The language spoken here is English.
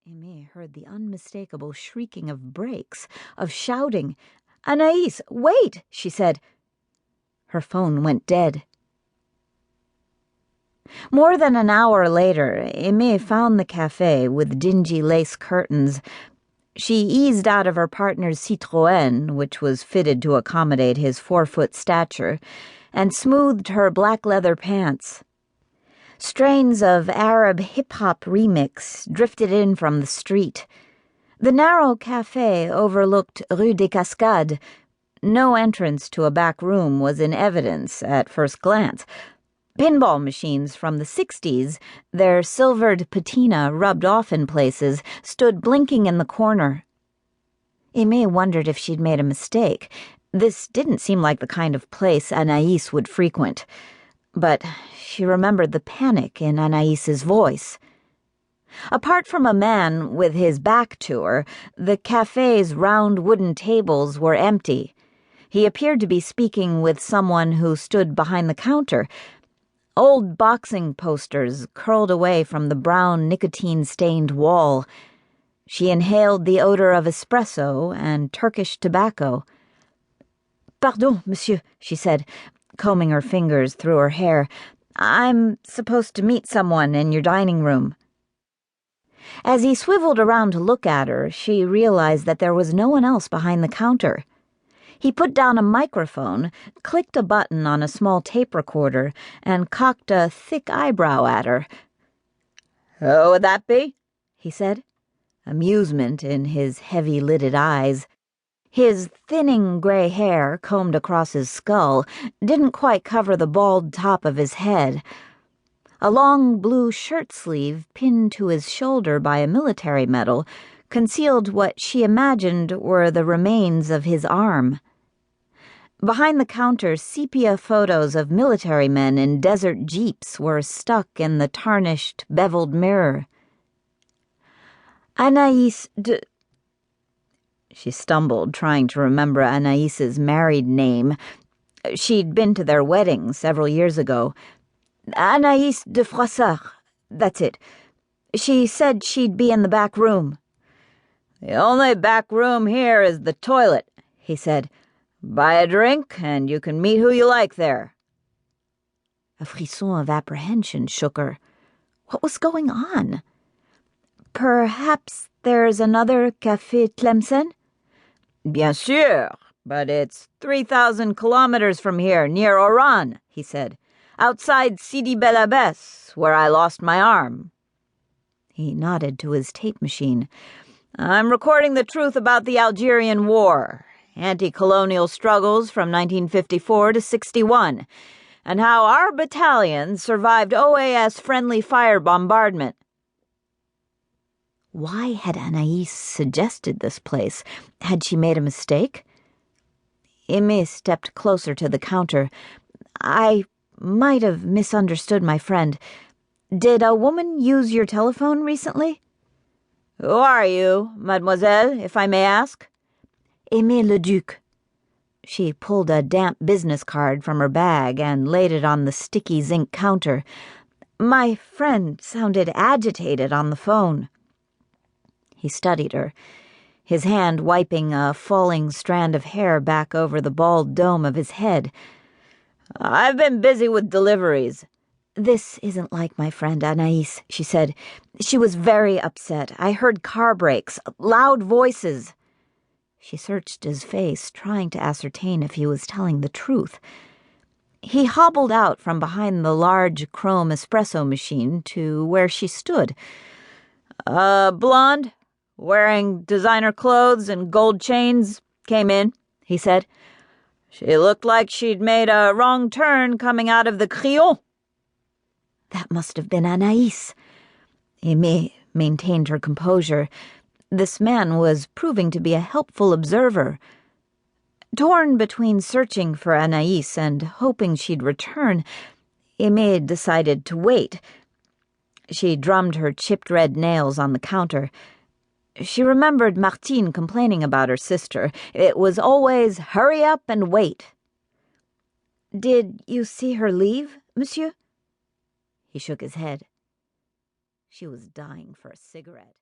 Aimée heard the unmistakable shrieking of brakes, of shouting. "Anaïs, wait," she said. Her phone went dead. More than an hour later, Aimée found the cafe with dingy lace curtains. She eased out of her partner's Citroën, which was fitted to accommodate his 4-foot stature, and smoothed her black leather pants. Strains of Arab hip-hop remix drifted in from the street. The narrow cafe overlooked Rue des Cascades. No entrance to a back room was in evidence at first glance. Pinball machines from the 60s, their silvered patina rubbed off in places, stood blinking in the corner. Aimée wondered if she'd made a mistake. This didn't seem like the kind of place Anaïs would frequent. But she remembered the panic in Anaïs's voice. Apart from a man with his back to her, the cafe's round wooden tables were empty. He appeared to be speaking with someone who stood behind the counter. Old boxing posters curled away from the brown nicotine-stained wall. She inhaled the odor of espresso and Turkish tobacco. "Pardon, monsieur," she said, combing her fingers through her hair. "I'm supposed to meet someone in your dining room." As he swiveled around to look at her, she realized that there was no one else behind the counter. He put down a microphone, clicked a button on a small tape recorder, and cocked a thick eyebrow at her. "Who would that be?" he said, amusement in his heavy-lidded eyes. His thinning gray hair, combed across his skull, didn't quite cover the bald top of his head. A long blue shirt sleeve, pinned to his shoulder by a military medal, concealed what she imagined were the remains of his arm. Behind the counter, sepia photos of military men in desert jeeps were stuck in the tarnished, beveled mirror. "Anaïs de..." She stumbled, trying to remember Anaïs's married name. She'd been to their wedding several years ago. "Anaïs de Froissart. That's it. She said she'd be in the back room." "The only back room here is the toilet," he said. "Buy a drink, and you can meet who you like there." A frisson of apprehension shook her. What was going on? "Perhaps there's another Café Tlemcen?" "Bien sûr, but it's 3,000 kilometers from here, near Oran," he said. "Outside Sidi Bel Abbes, where I lost my arm." He nodded to his tape machine. "I'm recording the truth about the Algerian War, anti-colonial struggles from 1954 to 61, and how our battalion survived OAS-friendly fire bombardment." Why had Anaïs suggested this place? Had she made a mistake? Aimée stepped closer to the counter. "I might have misunderstood my friend. Did a woman use your telephone recently?" "Who are you, mademoiselle, if I may ask?" "Aimée Leduc." She pulled a damp business card from her bag and laid it on the sticky zinc counter. "My friend sounded agitated on the phone." He studied her, his hand wiping a falling strand of hair back over the bald dome of his head. "I've been busy with deliveries." "This isn't like my friend Anaïs," she said. "She was very upset. I heard car brakes, loud voices." She searched his face, trying to ascertain if he was telling the truth. He hobbled out from behind the large chrome espresso machine to where she stood. "Blonde, wearing designer clothes and gold chains, came in," he said. "She looked like she'd made a wrong turn coming out of the Crillon." That must have been Anaïs. Aimée maintained her composure. This man was proving to be a helpful observer. Torn between searching for Anaïs and hoping she'd return, Aimée decided to wait. She drummed her chipped red nails on the counter. She remembered Martine complaining about her sister. It was always, "Hurry up and wait." "Did you see her leave, monsieur?" He shook his head. She was dying for a cigarette.